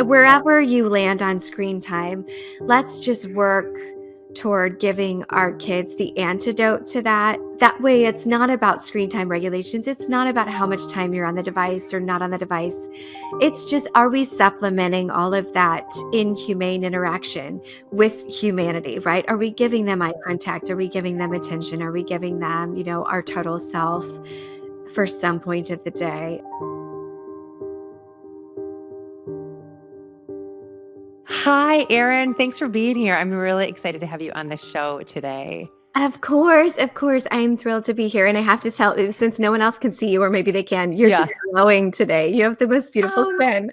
Wherever you land on screen time, let's just work toward giving our kids the antidote to that. That way, it's not about screen time regulations. It's not about how much time you're on the device or not on the device. It's just, are we supplementing all of that inhumane interaction with humanity, right? Are we giving them eye contact? Are we giving them attention? Are we giving them, our total self for some point of the day? Hi, Erin. Thanks for being here. I'm really excited to have you on the show today. Of course, of course. I am thrilled to be here. And I have to tell, since no one else can see you, or maybe they can, you're Yeah. just glowing today. You have the most beautiful Um, skin.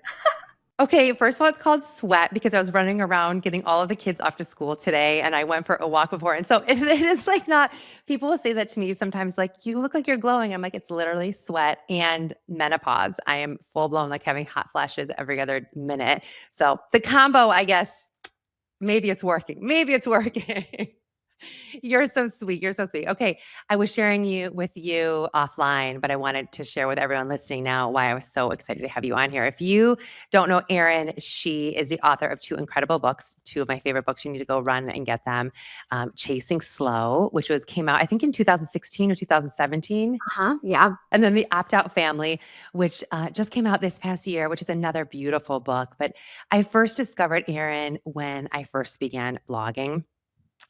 okay, first of all, it's called sweat because I was running around getting all of the kids off to school today and I went for a walk before. And so it is like not, people will say that to me sometimes, like, you look like you're glowing. I'm like, it's literally sweat and menopause. I am full blown, like having hot flashes every other minute. So the combo, I guess, maybe it's working. Maybe it's working. You're so sweet. You're so sweet. Okay. I was sharing with you offline, but I wanted to share with everyone listening now why I was so excited to have you on here. If you don't know Erin, she is the author of two incredible books, two of my favorite books. You need to go run and get them. Chasing Slow, which came out, I think in 2016 or 2017. Uh-huh. Yeah. And then The Opt Out Family, which just came out this past year, which is another beautiful book. But I first discovered Erin when I first began blogging.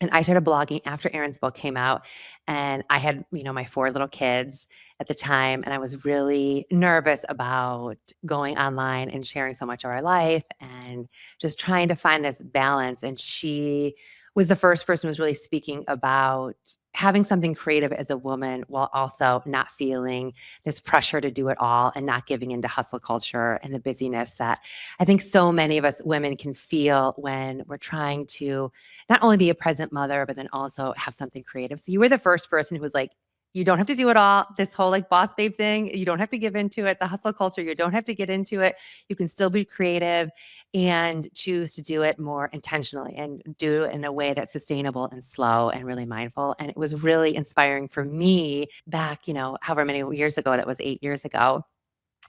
And I started blogging after Erin's book came out. And I had, my four little kids at the time. And I was really nervous about going online and sharing so much of our life and just trying to find this balance. And she was the first person who was really speaking about having something creative as a woman while also not feeling this pressure to do it all and not giving into hustle culture and the busyness that I think so many of us women can feel when we're trying to not only be a present mother, but then also have something creative. So you were the first person who was like, you don't have to do it all. This whole like boss babe thing, you don't have to give into it. The hustle culture, you don't have to get into it. You can still be creative and choose to do it more intentionally and do it in a way that's sustainable and slow and really mindful. And it was really inspiring for me back, however many years ago, that was 8 years ago.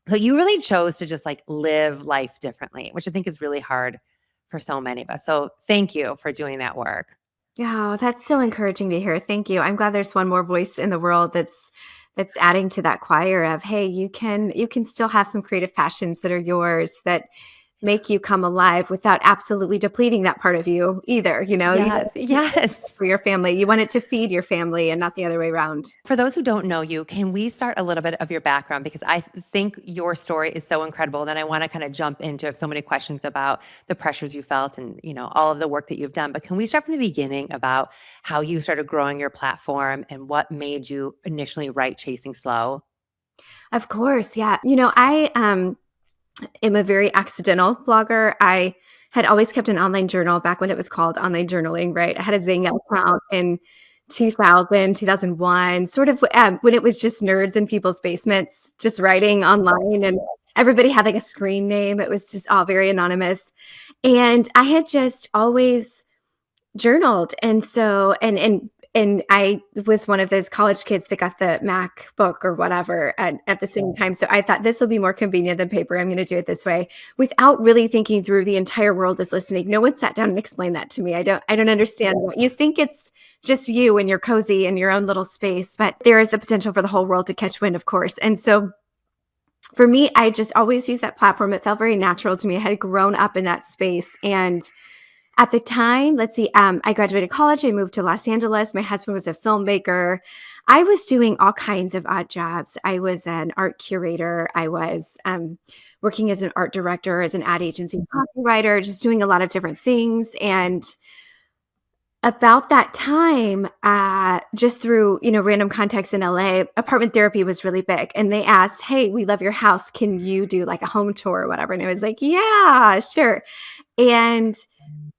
So you really chose to just like live life differently, which I think is really hard for so many of us. So thank you for doing that work. Yeah, that's so encouraging to hear. Thank you. I'm glad there's one more voice in the world that's adding to that choir of, hey, you can still have some creative passions that are yours that make you come alive without absolutely depleting that part of you either. You want Yes, it to yes. for your family. You want it to feed your family and not the other way around. For those who don't know you, can we start a little bit of your background? Because I think your story is so incredible. Then I want to kind of jump into, I have so many questions about the pressures you felt and, all of the work that you've done. But can we start from the beginning about how you started growing your platform and what made you initially write Chasing Slow? Of course, yeah. I am a very accidental blogger. I had always kept an online journal back when it was called online journaling, right? I had a Zing account in 2000, 2001, sort of when it was just nerds in people's basements, just writing online, and everybody had like a screen name. It was just all very anonymous. And I had just always journaled. And so, and I was one of those college kids that got the MacBook or whatever at the same time. So I thought this will be more convenient than paper. I'm going to do it this way without really thinking through the entire world is listening. No one sat down and explained that to me. I don't understand. You think it's just you and you're cozy in your own little space, but there is the potential for the whole world to catch wind, of course. And so for me, I just always used that platform. It felt very natural to me. I had grown up in that space. And at the time, let's see, I graduated college. I moved to Los Angeles. My husband was a filmmaker. I was doing all kinds of odd jobs. I was an art curator. I was working as an art director, as an ad agency copywriter, just doing a lot of different things. And about that time, just through, random contacts in LA, apartment therapy was really big. And they asked, hey, we love your house. Can you do like a home tour or whatever? And I was like, yeah, sure. And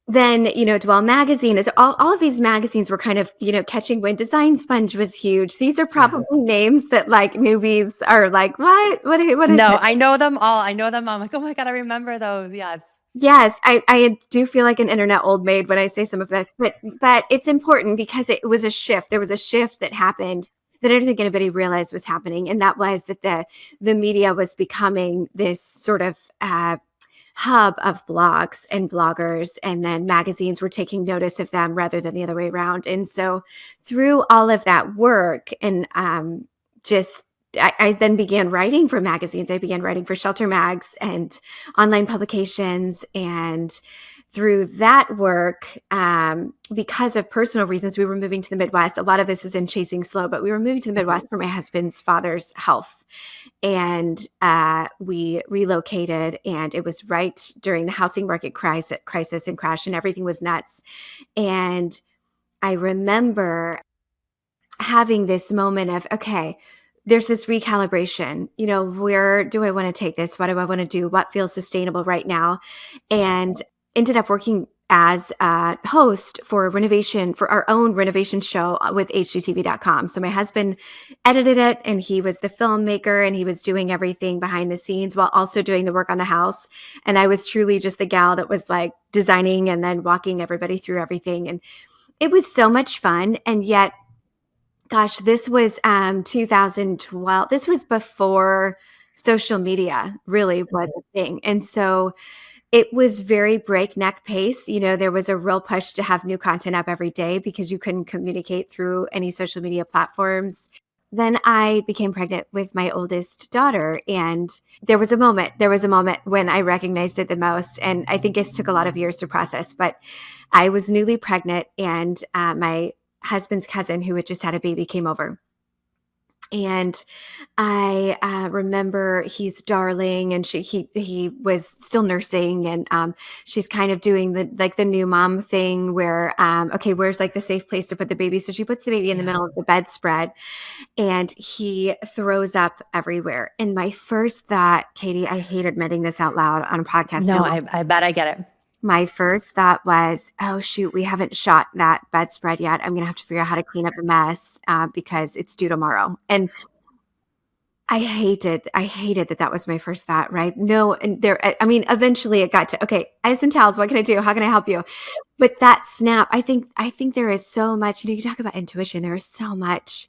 then, Dwell Magazine is all of these magazines were kind of, catching wind. Design Sponge was huge. These are Yeah. probably names that like newbies are like, what is No, it? I know them all. I know them all. I'm like, oh my God, I remember those. Yes. Yes, I do feel like an internet old maid when I say some of this, but it's important because it was a shift. There was a shift that happened that I don't think anybody realized was happening, and that was that the media was becoming this sort of hub of blogs and bloggers, and then magazines were taking notice of them rather than the other way around. And so through all of that work and just I then began writing for magazines. I began writing for Shelter Mags and online publications. And through that work, because of personal reasons, we were moving to the Midwest. A lot of this is in Chasing Slow, but we were moving to the Midwest for my husband's father's health. And we relocated, and it was right during the housing market crisis and crash, and everything was nuts. And I remember having this moment of, okay, there's this recalibration. Where do I want to take this? What do I want to do? What feels sustainable right now? And ended up working as a host for our own renovation show with HGTV.com. So my husband edited it, and he was the filmmaker, and he was doing everything behind the scenes while also doing the work on the house. And I was truly just the gal that was like designing and then walking everybody through everything. And it was so much fun. And yet, gosh, this was 2012. This was before social media really was a thing. And so it was very breakneck pace. There was a real push to have new content up every day because you couldn't communicate through any social media platforms. Then I became pregnant with my oldest daughter, and there was a moment when I recognized it the most. And I think it took a lot of years to process, but I was newly pregnant, and my husband's cousin, who had just had a baby, came over. And I remember he's darling, and he was still nursing, and she's kind of doing the new mom thing where okay, where's like the safe place to put the baby? So she puts the baby in the Yeah. middle of the bedspread, and he throws up everywhere. And my first thought, Katie, I hate admitting this out loud on a podcast. No, I bet I get it. My first thought was, oh, shoot, we haven't shot that bedspread yet. I'm going to have to figure out how to clean up the mess because it's due tomorrow. And I hated that was my first thought, right? No, and I mean, eventually it got to, okay, I have some towels. What can I do? How can I help you? But that snap, I think there is so much, you talk about intuition. There is so much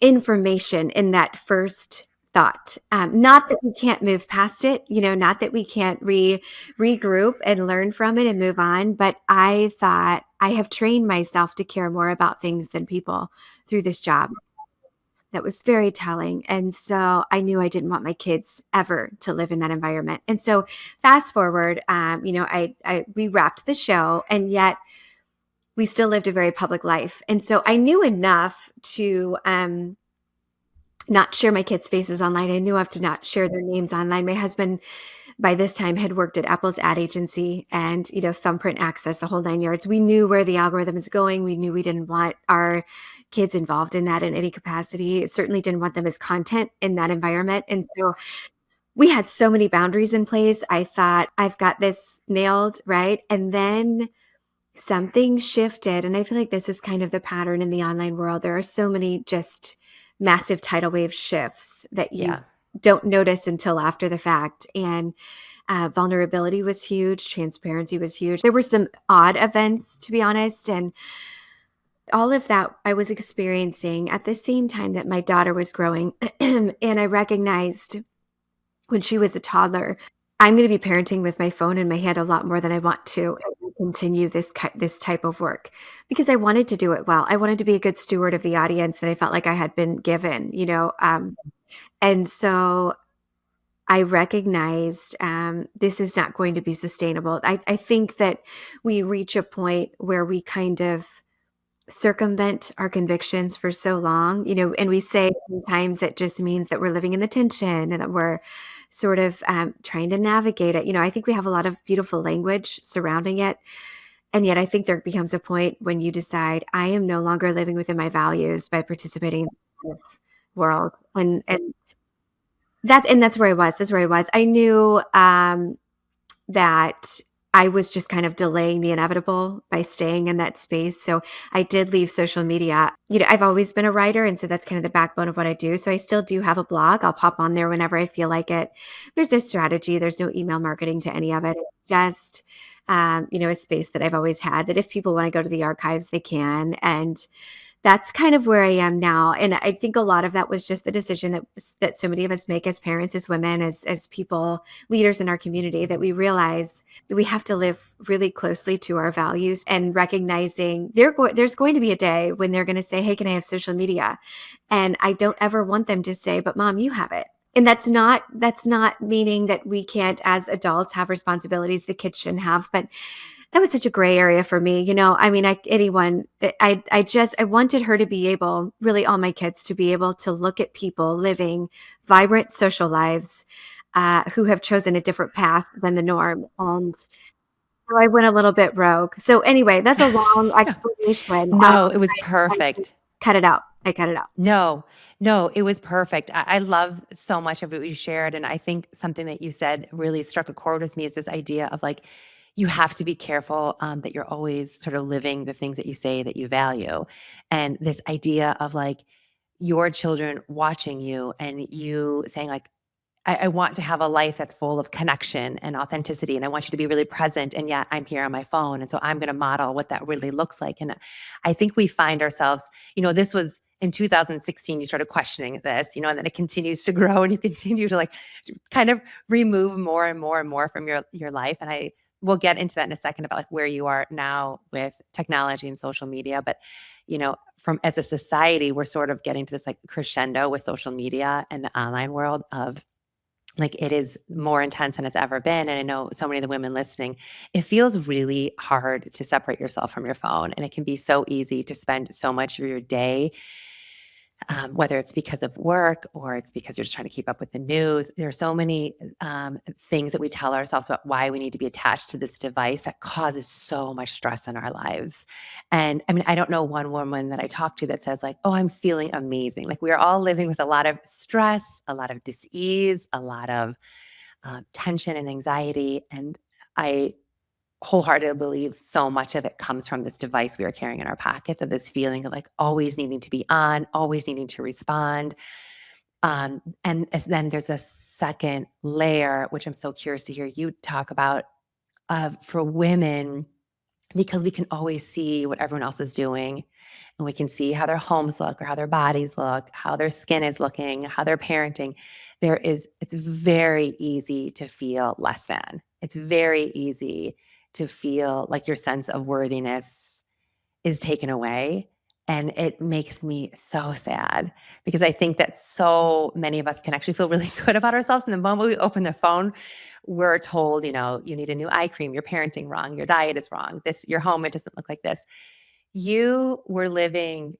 information in that first thought. Not that we can't move past it, not that we can't regroup and learn from it and move on. But I thought I have trained myself to care more about things than people through this job. That was very telling. And so I knew I didn't want my kids ever to live in that environment. And so fast forward, we wrapped the show, and yet we still lived a very public life. And so I knew enough to not share my kids' faces online. I knew enough to not share their names online. My husband, by this time, had worked at Apple's ad agency and, thumbprint access, the whole 9 yards. We knew where the algorithm is going. We knew we didn't want our kids involved in that in any capacity. Certainly didn't want them as content in that environment. And so we had so many boundaries in place. I thought, I've got this nailed, right? And then something shifted. And I feel like this is kind of the pattern in the online world. There are so many just massive tidal wave shifts that you Yeah. don't notice until after the fact. And vulnerability was huge. Transparency was huge. There were some odd events, to be honest. And all of that I was experiencing at the same time that my daughter was growing. And I recognized when she was a toddler, I'm going to be parenting with my phone in my hand a lot more than I want to continue this type of work, because I wanted to do it well. I wanted to be a good steward of the audience that I felt like I had been given, and so I recognized this is not going to be sustainable. I think that we reach a point where we kind of circumvent our convictions for so long, and we say sometimes that just means that we're living in the tension and that we're sort of trying to navigate it. I think we have a lot of beautiful language surrounding it. And yet I think there becomes a point when you decide, I am no longer living within my values by participating in this world. And that's where I was. That's where I was. I knew that I was just kind of delaying the inevitable by staying in that space. So I did leave social media. I've always been a writer, and so that's kind of the backbone of what I do. So I still do have a blog. I'll pop on there whenever I feel like it. There's no strategy. There's no email marketing to any of it. It's just, a space that I've always had, that if people want to go to the archives, they can. And That's kind of where I am now, and I think a lot of that was just the decision that so many of us make as parents, as women, as people, leaders in our community, that we realize we have to live really closely to our values, and recognizing there's going to be a day when they're going to say, "Hey, can I have social media?" And I don't ever want them to say, "But mom, you have it." And that's not meaning that we can't, as adults, have responsibilities the kids shouldn't have, but that was such a gray area for me. I mean, I wanted her to be able, really all my kids, to be able to look at people living vibrant social lives, who have chosen a different path than the norm. And so I went a little bit rogue. So anyway, that's a long explanation. No, it was I just perfect. cut it out. I cut it out. No, no, it was perfect. I love so much of what you shared. And I think something that you said really struck a chord with me is this idea of like, you have to be careful that you're always sort of living the things that you say that you value. And this idea of like your children watching you and you saying, like, I want to have a life that's full of connection and authenticity, and I want you to be really present. And yet I'm here on my phone. And so I'm going to model what that really looks like. And I think we find ourselves, this was in 2016, you started questioning this, and then it continues to grow and you continue to like kind of remove more and more and more from your life. And I will get into that in a second about like where you are now with technology and social media. But, from as a society, we're sort of getting to this like crescendo with social media and the online world of like it is more intense than it's ever been. And I know so many of the women listening, it feels really hard to separate yourself from your phone. And it can be so easy to spend so much of your day, whether it's because of work or it's because you're just trying to keep up with the news. There are so many things that we tell ourselves about why we need to be attached to this device that causes so much stress in our lives. And I mean, I don't know one woman that I talk to that says like, "Oh, I'm feeling amazing." Like we are all living with a lot of stress, a lot of dis-ease, a lot of tension and anxiety. And I wholeheartedly believe so much of it comes from this device we are carrying in our pockets, of this feeling of like always needing to be on, always needing to respond. Then there's a second layer, which I'm so curious to hear you talk about, for women, because we can always see what everyone else is doing, and we can see how their homes look or how their bodies look, how their skin is looking, how they're parenting. It's very easy to feel less than. It's very easy to feel like your sense of worthiness is taken away. And it makes me so sad because I think that so many of us can actually feel really good about ourselves. And the moment we open the phone, we're told, you need a new eye cream, you're parenting wrong, your diet is wrong, your home, it doesn't look like this. You were living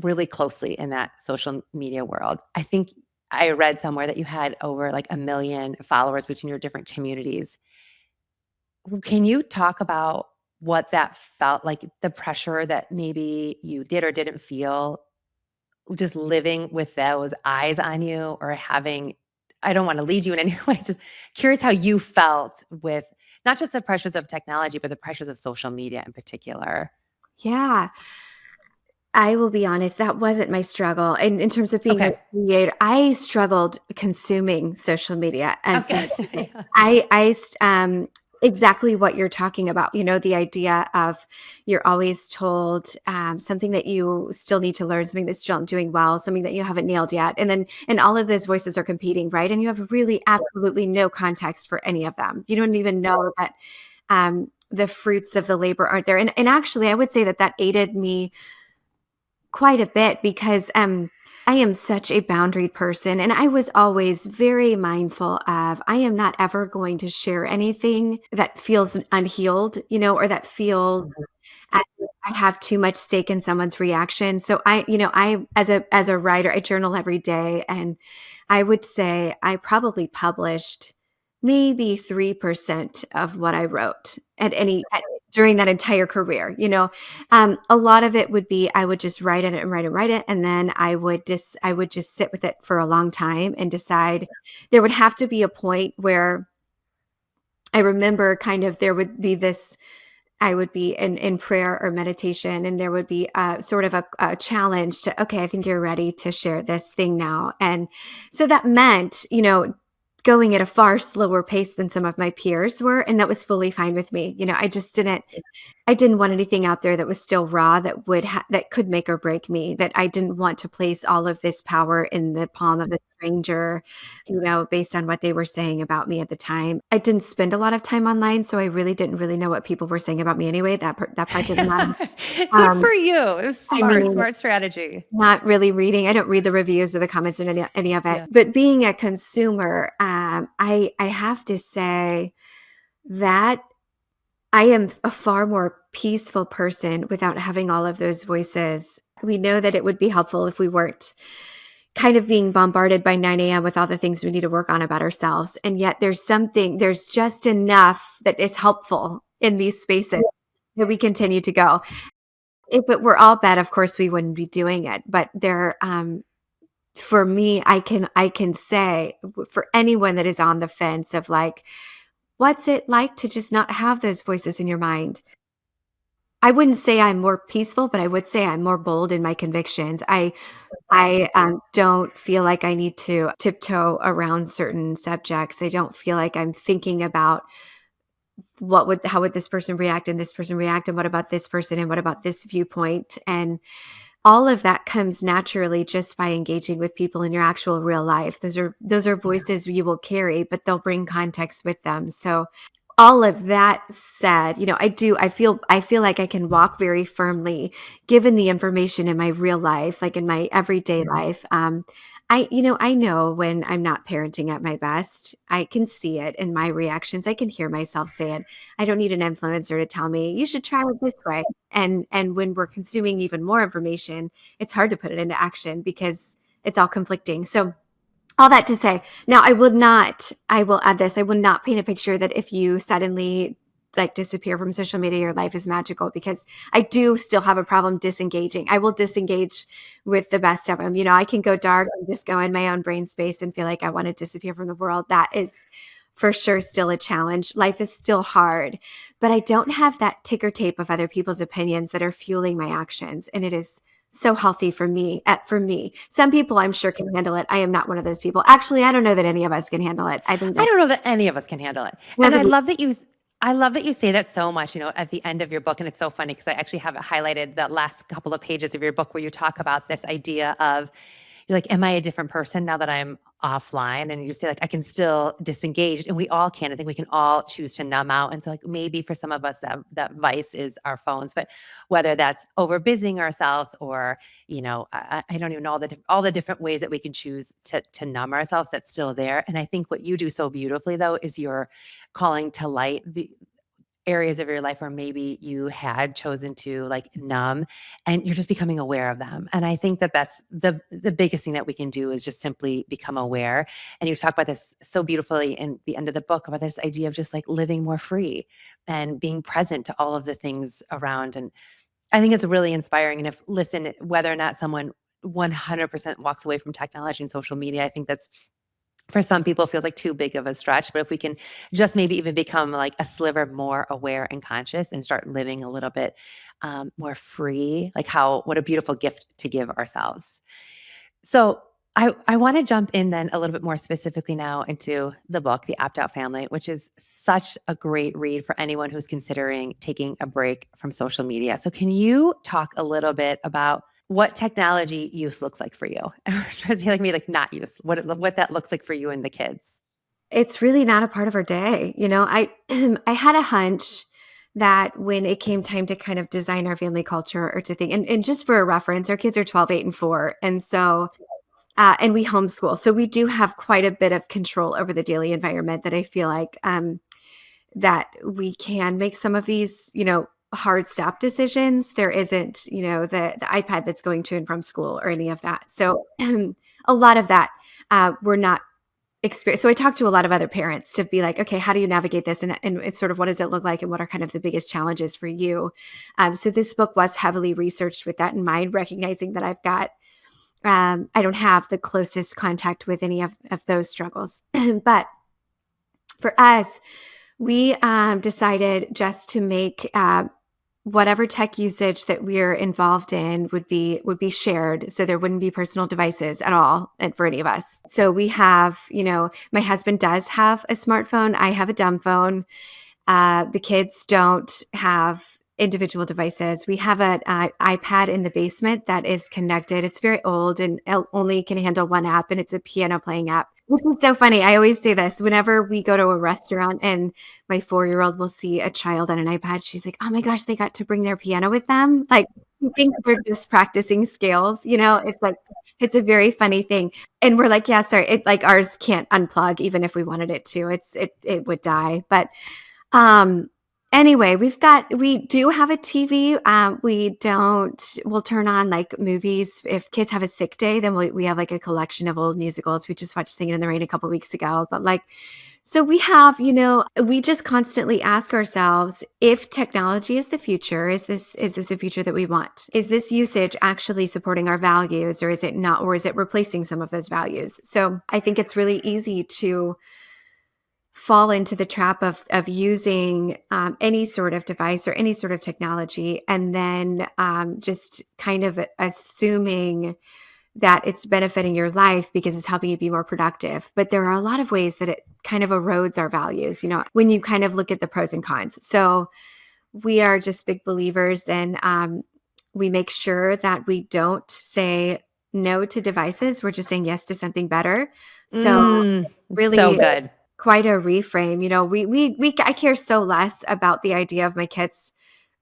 really closely in that social media world. I think I read somewhere that you had over like 1 million followers between your different communities. Can you talk about what that felt like, the pressure that maybe you did or didn't feel just living with those eyes on you, or having, I don't want to lead you in any way, just curious how you felt with not just the pressures of technology, but the pressures of social media in particular. Yeah. I will be honest, that wasn't my struggle. In terms of being a Okay. creator, I struggled consuming social media. And so Okay. exactly what you're talking about, the idea of you're always told something that you still need to learn, something that's still not doing well, something that you haven't nailed yet. And all of those voices are competing, right? And you have really absolutely no context for any of them. You don't even know that the fruits of the labor aren't there. And actually, I would say that aided me quite a bit because I am such a boundaried person, and I was always very mindful of I am not ever going to share anything that feels unhealed, or that feels as if I have too much stake in someone's reaction. So I as a writer, I journal every day, and I would say I probably published maybe 3% of what I wrote during that entire career. A lot of it would be I would just write it and write it, write it, and then I would just sit with it for a long time and decide. There would have to be a point where I remember kind of there would be this. I would be in prayer or meditation, and there would be sort of a challenge to, okay, I think you're ready to share this thing now. And so that meant, going at a far slower pace than some of my peers were, and that was fully fine with me. I didn't want anything out there that was still raw that that could make or break me, that I didn't want to place all of this power in the palm of a stranger, based on what they were saying about me at the time. I didn't spend a lot of time online, so I really didn't really know what people were saying about me anyway. That part didn't matter. Good Um, for you. It was I smart, mean, smart strategy. not really reading. I don't read the reviews or the comments in any of it. Yeah. But being a consumer, I have to say that I am a far more peaceful person without having all of those voices. We know that it would be helpful if we weren't kind of being bombarded by 9 a.m. with all the things we need to work on about ourselves. And yet there's just enough that is helpful in these spaces that we continue to go. If it were all bad, of course we wouldn't be doing it. But for me, I can say for anyone that is on the fence of like, what's it like to just not have those voices in your mind? I wouldn't say I'm more peaceful, but I would say I'm more bold in my convictions. I don't feel like I need to tiptoe around certain subjects. I don't feel like I'm thinking about how would this person react and this person react and what about this person and what about this viewpoint, and all of that comes naturally just by engaging with people in your actual real life. Those are Yeah. voices you will carry, but they'll bring context with them. So all of that said, I feel like I can walk very firmly given the information in my real life, like in my everyday life. I know when I'm not parenting at my best. I can see it in my reactions. I can hear myself say it. I don't need an influencer to tell me you should try it this way. And when we're consuming even more information, it's hard to put it into action because it's all conflicting. So all that to say, now I will add this, I will not paint a picture that if you suddenly like disappear from social media, your life is magical, because I do still have a problem disengaging. I will disengage with the best of them. I can go dark and just go in my own brain space and feel like I want to disappear from the world. That is for sure still a challenge. Life is still hard, but I don't have that ticker tape of other people's opinions that are fueling my actions. And it is so healthy for me. For me, some people I'm sure can handle it. I am not one of those people. Actually, I don't know that any of us can handle it. I think I that's don't know that any of us can handle it. one And of the. I love that you say that so much, at the end of your book. And it's so funny because I actually have it highlighted the last couple of pages of your book where you talk about this idea of, you're like, am I a different person now that I'm offline? And you say, like, I can still disengage. And we all can. I think we can all choose to numb out. And so, like, maybe for some of us that vice is our phones, but whether that's over busying ourselves or, I don't even know all the different ways that we can choose to numb ourselves, that's still there. And I think what you do so beautifully though is you're calling to light the areas of your life where maybe you had chosen to like numb, and you're just becoming aware of them. And I think that that's the biggest thing that we can do is just simply become aware. And you talk about this so beautifully in the end of the book about this idea of just like living more free and being present to all of the things around. And I think it's really inspiring. And listen, whether or not someone 100% walks away from technology and social media, I think that's, for some people, feels like too big of a stretch. But if we can just maybe even become like a sliver more aware and conscious and start living a little bit more free, like what a beautiful gift to give ourselves. So I want to jump in then a little bit more specifically now into the book, The Opt Out Family, which is such a great read for anyone who's considering taking a break from social media. So can you talk a little bit about what technology use looks like for you? Or just like me, like not use, what that looks like for you and the kids. It's really not a part of our day. I I had a hunch that when it came time to kind of design our family culture or to think, and just for a reference, our kids are 12, 8, and 4. And so and we homeschool. So we do have quite a bit of control over the daily environment that I feel like that we can make some of these, hard stop decisions. There isn't, the iPad that's going to and from school or any of that. So a lot of that we're not experience. So I talked to a lot of other parents to be like, okay, how do you navigate this? And it's sort of, what does it look like? And what are kind of the biggest challenges for you? So this book was heavily researched with that in mind, recognizing that I don't have the closest contact with any of those struggles. But for us, we decided just to make whatever tech usage that we're involved in would be shared, so there wouldn't be personal devices at all and for any of us. So we have, my husband does have a smartphone. I have a dumb phone. The kids don't have individual devices. We have an iPad in the basement that is connected. It's very old and only can handle one app, and it's a piano playing app, which is so funny. I always say this whenever we go to a restaurant and my 4-year-old will see a child on an iPad. She's like, "Oh my gosh, they got to bring their piano with them." Like, she thinks we're just practicing scales. It's like, it's a very funny thing. And we're like, yeah, sorry. Like ours can't unplug even if we wanted it to. It would die. But um, anyway, we do have a TV. We'll turn on like movies. If kids have a sick day, then we have like a collection of old musicals. We just watched Singing in the Rain a couple weeks ago. But like, so we have, we just constantly ask ourselves, if technology is the future, is this a future that we want? Is this usage actually supporting our values, or is it not, or is it replacing some of those values? So I think it's really easy to fall into the trap of using any sort of device or any sort of technology, and then just kind of assuming that it's benefiting your life because it's helping you be more productive. But there are a lot of ways that it kind of erodes our values, when you kind of look at the pros and cons. So we are just big believers, and we make sure that we don't say no to devices. We're just saying yes to something better. So It's so really good. quite a reframe. I care so less about the idea of my kids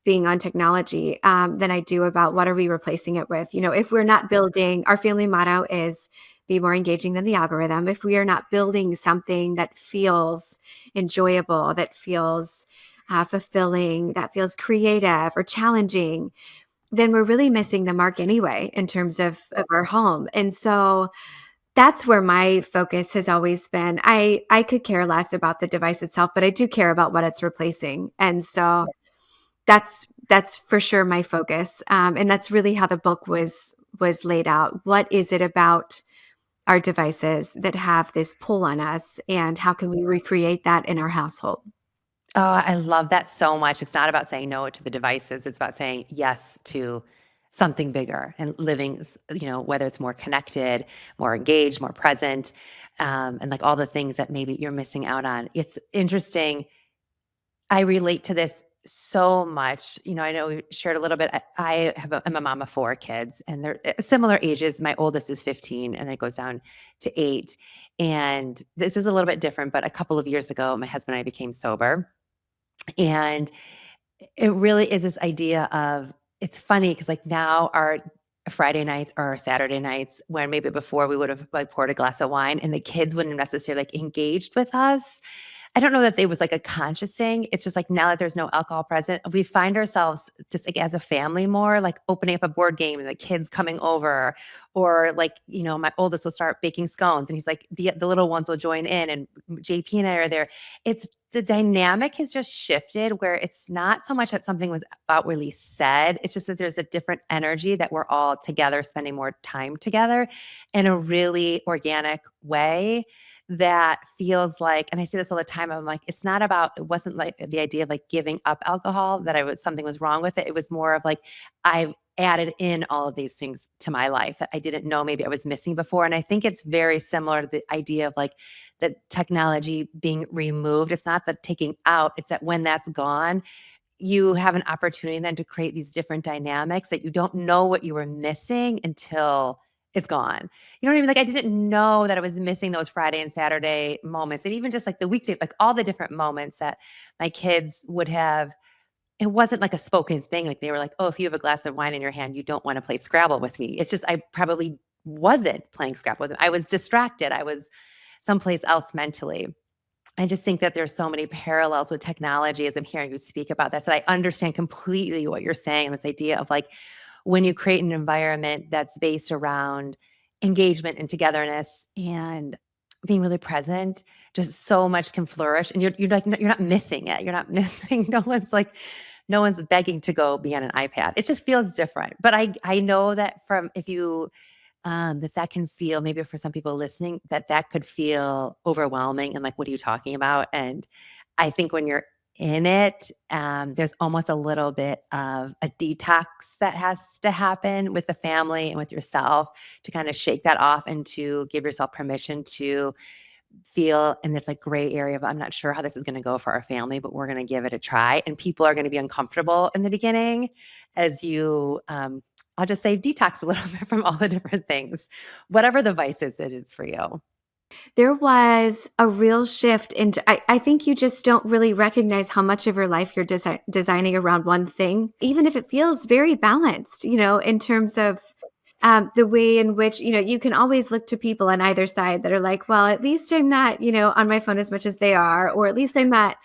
being on technology than I do about what are we replacing it with. If we're not building, our family motto is be more engaging than the algorithm. If we are not building something that feels enjoyable, that feels fulfilling, that feels creative or challenging, then we're really missing the mark anyway in terms of our home. And so that's where my focus has always been. I could care less about the device itself, but I do care about what it's replacing. And so that's for sure my focus. And that's really how the book was laid out. What is it about our devices that have this pull on us, and how can we recreate that in our household? Oh, I love that so much. It's not about saying no to the devices. It's about saying yes to something bigger and living, whether it's more connected, more engaged, more present, and like all the things that maybe you're missing out on. It's interesting. I relate to this so much. I know we shared a little bit. I'm a mom of 4 kids, and they're similar ages. My oldest is 15, and it goes down to 8. And this is a little bit different, but a couple of years ago, my husband and I became sober. And it really is this idea of, it's funny because like now our Friday nights or our Saturday nights, when maybe before we would have like poured a glass of wine and the kids wouldn't necessarily like engaged with us. I don't know that it was like a conscious thing. It's just like now that there's no alcohol present, we find ourselves just like as a family more like opening up a board game and the kids coming over, or like, my oldest will start baking scones and he's like, the little ones will join in, and JP and I are there. It's the dynamic has just shifted where it's not so much that something was outwardly said. It's just that there's a different energy that we're all together spending more time together in a really organic way that feels like, and I say this all the time, I'm like, it wasn't like the idea of like giving up alcohol, that something was wrong with it. It was more of like, I've added in all of these things to my life that I didn't know maybe I was missing before. And I think it's very similar to the idea of like the technology being removed. It's not the taking out, it's that when that's gone, you have an opportunity then to create these different dynamics that you don't know what you were missing until it's gone. You know what I mean? Like I didn't know that I was missing those Friday and Saturday moments. And even just like the weekday, like all the different moments that my kids would have. It wasn't like a spoken thing. Like they were like, oh, if you have a glass of wine in your hand, you don't want to play Scrabble with me. It's just I probably wasn't playing Scrabble with them. I was distracted. I was someplace else mentally. I just think that there's so many parallels with technology as I'm hearing you speak about that. So I understand completely what you're saying, this idea of like when you create an environment that's based around engagement and togetherness and being really present, just so much can flourish. And you're like, you're not missing it. You're not missing. No one's begging to go be on an iPad. It just feels different. But I know that from if you that can feel, maybe for some people listening, that could feel overwhelming and like, what are you talking about? And I think when you're in it. There's almost a little bit of a detox that has to happen with the family and with yourself to kind of shake that off and to give yourself permission to feel in this like gray area of I'm not sure how this is going to go for our family, but we're going to give it a try. And people are going to be uncomfortable in the beginning as you, I'll just say, detox a little bit from all the different things, whatever the vices it is for you. There was a real shift into I think you just don't really recognize how much of your life you're designing around one thing, even if it feels very balanced, in terms of the way in which, you can always look to people on either side that are like, well, at least I'm not, on my phone as much as they are, or at least I'm not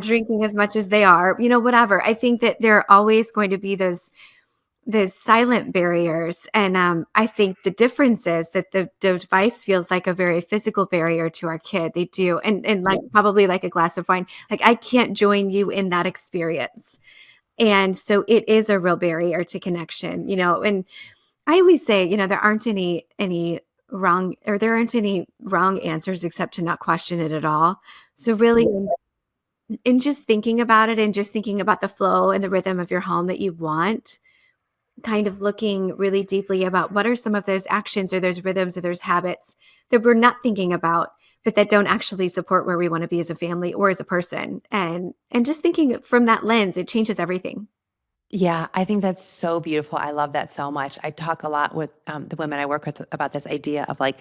drinking as much as they are, whatever. I think that there are always going to be those silent barriers. And I think the difference is that the device feels like a very physical barrier to our kid. They do. And like probably like a glass of wine, like I can't join you in that experience. And so it is a real barrier to connection, and I always say, there aren't any wrong or there aren't any wrong answers except to not question it at all. So really in just thinking about it and just thinking about the flow and the rhythm of your home that you want, kind of looking really deeply about what are some of those actions or those rhythms or those habits that we're not thinking about, but that don't actually support where we want to be as a family or as a person. And just thinking from that lens, it changes everything. Yeah, I think that's so beautiful. I love that so much. I talk a lot with the women I work with about this idea of like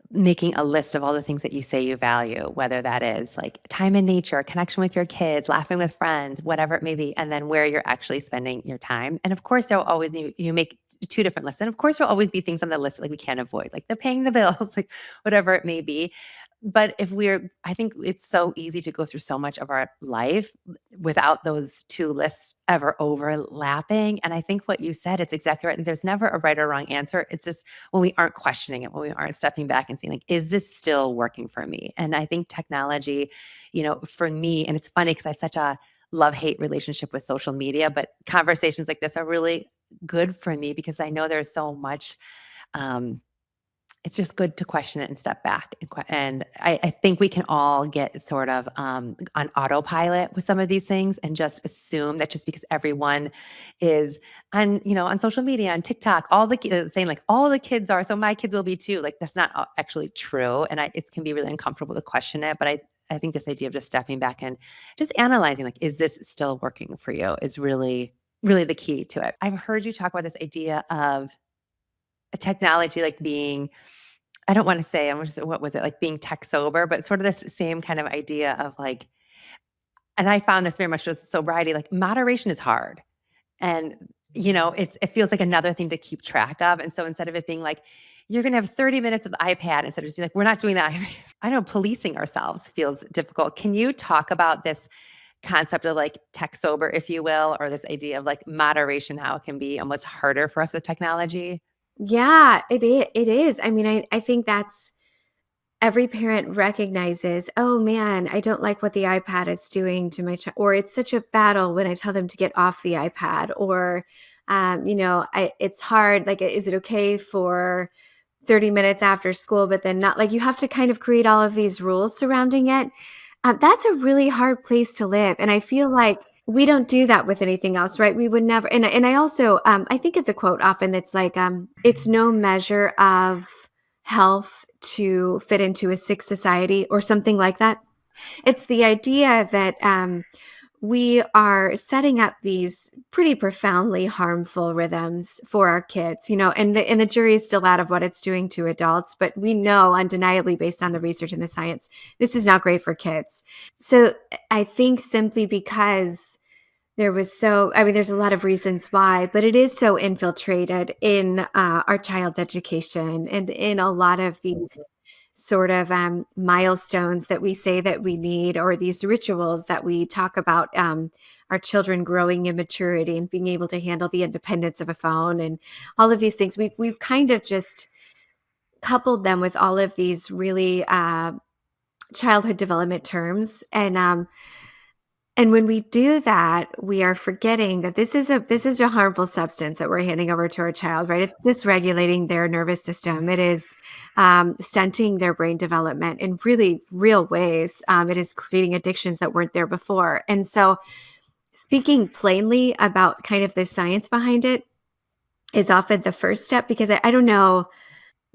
making a list of all the things that you say you value, whether that is like time in nature, connection with your kids, laughing with friends, whatever it may be, and then where you're actually spending your time. And of course, there'll always you make two different lists, and of course, there'll always be things on the list that like we can't avoid, like the paying the bills, like whatever it may be. But I think it's so easy to go through so much of our life without those two lists ever overlapping. And I think what you said, it's exactly right. There's never a right or wrong answer. It's just when we aren't questioning it, when we aren't stepping back and saying, like, is this still working for me? And I think technology, for me, and it's funny because I have such a love-hate relationship with social media, but conversations like this are really good for me because I know there's so much um, it's just good to question it and step back. And I think we can all get sort of on autopilot with some of these things and just assume that just because everyone is on social media, on TikTok, saying like all the kids are, so my kids will be too. Like that's not actually true. And it can be really uncomfortable to question it. But I think this idea of just stepping back and just analyzing, like, is this still working for you is really, really the key to it. I've heard you talk about this idea of a technology like being I don't wanna say, what was it, like being tech sober, but sort of this same kind of idea of like and I found this very much with sobriety, like moderation is hard. And, it feels like another thing to keep track of. And so instead of it being like, you're gonna have 30 minutes of the iPad instead of just being like, we're not doing that. I know policing ourselves feels difficult. Can you talk about this concept of like tech sober, if you will, or this idea of like moderation, how it can be almost harder for us with technology? Yeah, it is. I mean, I think that's every parent recognizes, oh man, I don't like what the iPad is doing to my child, or it's such a battle when I tell them to get off the iPad, or it's hard. Like, is it okay for 30 minutes after school, but then not? Like, you have to kind of create all of these rules surrounding it. That's a really hard place to live, and I feel like we don't do that with anything else, right? We would never. And I also I think of the quote often that's like, "It's no measure of health to fit into a sick society," or something like that. It's the idea that we are setting up these pretty profoundly harmful rhythms for our kids, and the jury is still out of what it's doing to adults, but we know undeniably based on the research and the science, this is not great for kids. So I think simply because there's a lot of reasons why, but it is so infiltrated in our child's education and in a lot of these sort of milestones that we say that we need, or these rituals that we talk about our children growing in maturity and being able to handle the independence of a phone and all of these things. We've kind of just coupled them with all of these really childhood development terms, and And when we do that, we are forgetting that this is a harmful substance that we're handing over to our child, right? It's dysregulating their nervous system. It is stunting their brain development in really real ways. It is creating addictions that weren't there before. And so, speaking plainly about kind of the science behind it is often the first step because I don't know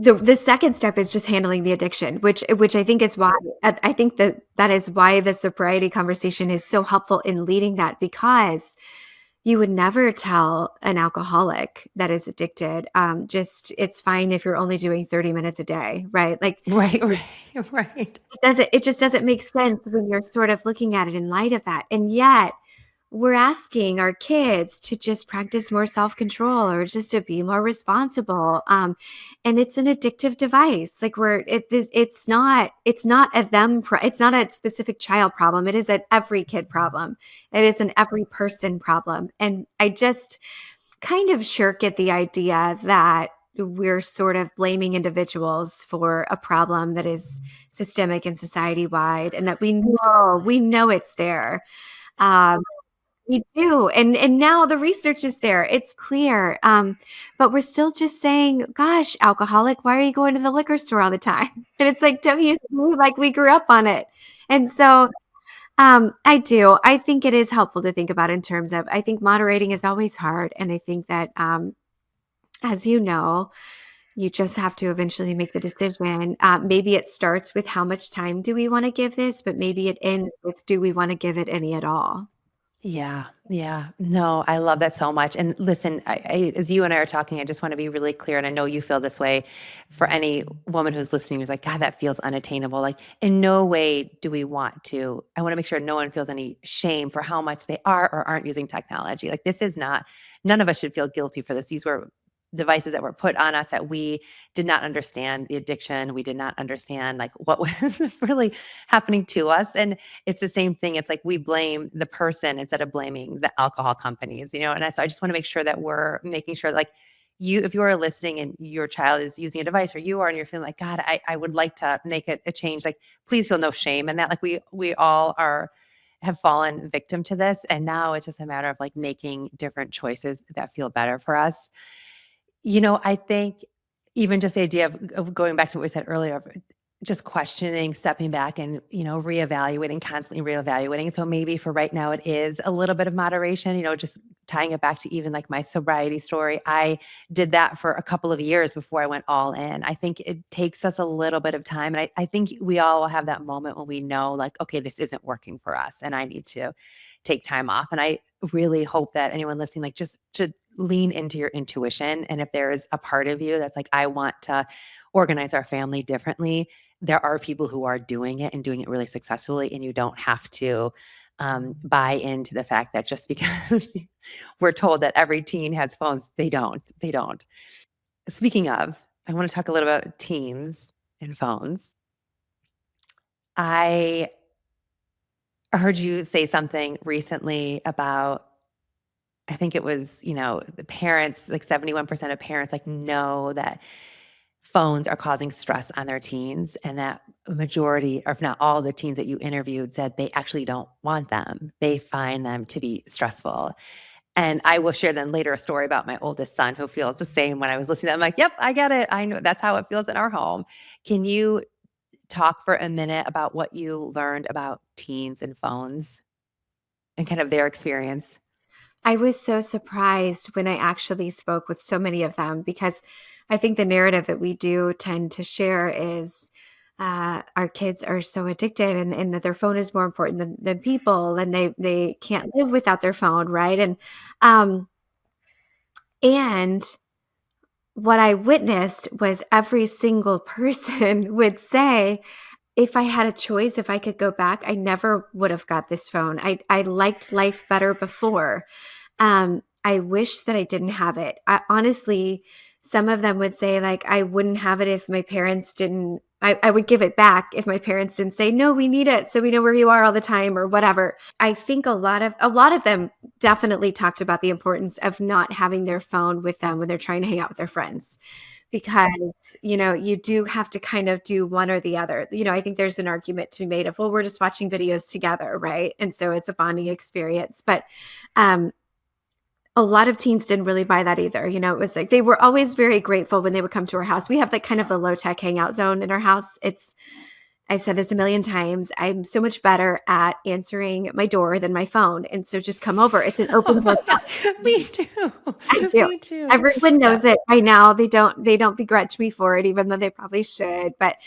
the second step is just handling the addiction, which I think is why I think that is why the sobriety conversation is so helpful in leading that because you would never tell an alcoholic that is addicted, just it's fine if you're only doing 30 minutes a day, right? Like Right, right, right. it just doesn't make sense when you're sort of looking at it in light of that. And yet we're asking our kids to just practice more self-control or just to be more responsible. And it's an addictive device. Like it's not a it's not a specific child problem. It is an every kid problem. It is an every person problem. And I just kind of shirk at the idea that we're sort of blaming individuals for a problem that is systemic and society wide and that we know it's there. Um, we do, and now the research is there, it's clear, but we're still just saying, "Gosh, alcoholic, why are you going to the liquor store all the time?" And it's like, "Don't you see, like, we grew up on it." And so, I think it is helpful to think about in terms of I think moderating is always hard, and I think that, as you know, you just have to eventually make the decision. Maybe it starts with how much time do we wanna give this, but maybe it ends with do we wanna give it any at all? Yeah, yeah. No, I love that so much. And listen, as you and I are talking, I just want to be really clear, and I know you feel this way for any woman who's listening who's like, God, that feels unattainable. Like, in no way do we want to. I want to make sure no one feels any shame for how much they are or aren't using technology. Like, this is not, none of us should feel guilty for this. These were devices that were put on us that we did not understand the addiction. We did not understand like what was really happening to us. And it's the same thing. It's like we blame the person instead of blaming the alcohol companies, and so I just want to make sure that we're making sure like you, if you are listening and your child is using a device or you are, and you're feeling like, God, I would like to make it a change, like please feel no shame in that. Like we all have fallen victim to this. And now it's just a matter of like making different choices that feel better for us. I think even just the idea of going back to what we said earlier, of just questioning, stepping back and, reevaluating, constantly reevaluating. And so maybe for right now, it is a little bit of moderation, just tying it back to even like my sobriety story. I did that for a couple of years before I went all in. I think it takes us a little bit of time. And I think we all will have that moment when we know like, okay, this isn't working for us and I need to take time off. And I really hope that anyone listening, like just should lean into your intuition. And if there is a part of you that's like, I want to organize our family differently, there are people who are doing it and doing it really successfully. And you don't have to buy into the fact that just because we're told that every teen has phones, they don't. They don't. Speaking of, I want to talk a little about teens and phones. I heard you say something recently about, I think it was, the parents, like 71% of parents like know that phones are causing stress on their teens, and that a majority, or if not all the teens that you interviewed said they actually don't want them. They find them to be stressful. And I will share then later a story about my oldest son who feels the same. When I was listening, I'm like, yep, I get it. I know that's how it feels in our home. Can you talk for a minute about what you learned about teens and phones and kind of their experience? I was so surprised when I actually spoke with so many of them because I think the narrative that we do tend to share is our kids are so addicted and that their phone is more important than people and they can't live without their phone, right? Um, and what I witnessed was every single person would say, if I had a choice, if I could go back, I never would have got this phone. I liked life better before. I wish that I didn't have it. Honestly, some of them would say, like, I wouldn't have it if my parents didn't I would give it back if my parents didn't say, "No, we need it so we know where you are all the time," or whatever. I think a lot of them definitely talked about the importance of not having their phone with them when they're trying to hang out with their friends. because, you do have to kind of do one or the other. I think there's an argument to be made of, well, we're just watching videos together, right? And so it's a bonding experience. But um, a lot of teens didn't really buy that either. It was like they were always very grateful when they would come to our house. We have like kind of a low tech hangout zone in our house. I've said this a million times. I'm so much better at answering my door than my phone. And so just come over. It's an open door Me policy. too. I do. Me too. Everyone Yeah. knows it by now. They don't begrudge me for it, even though they probably should. But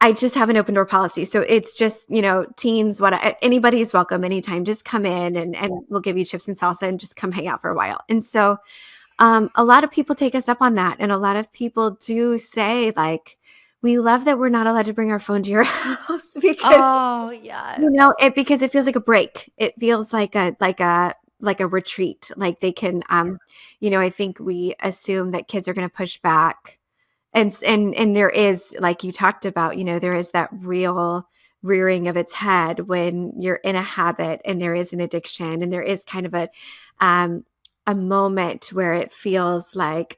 I just have an open door policy. So it's just, teens, anybody's welcome anytime. Just come in and we'll give you chips and salsa and just come hang out for a while. And so a lot of people take us up on that. And a lot of people do say, like, we love that we're not allowed to bring our phone to your house because Oh, yes. because it feels like a break. It feels like a retreat. Like they can, I think we assume that kids are going to push back, and there is, like you talked about, there is that real rearing of its head when you're in a habit and there is an addiction and there is kind of um, a moment where it feels like.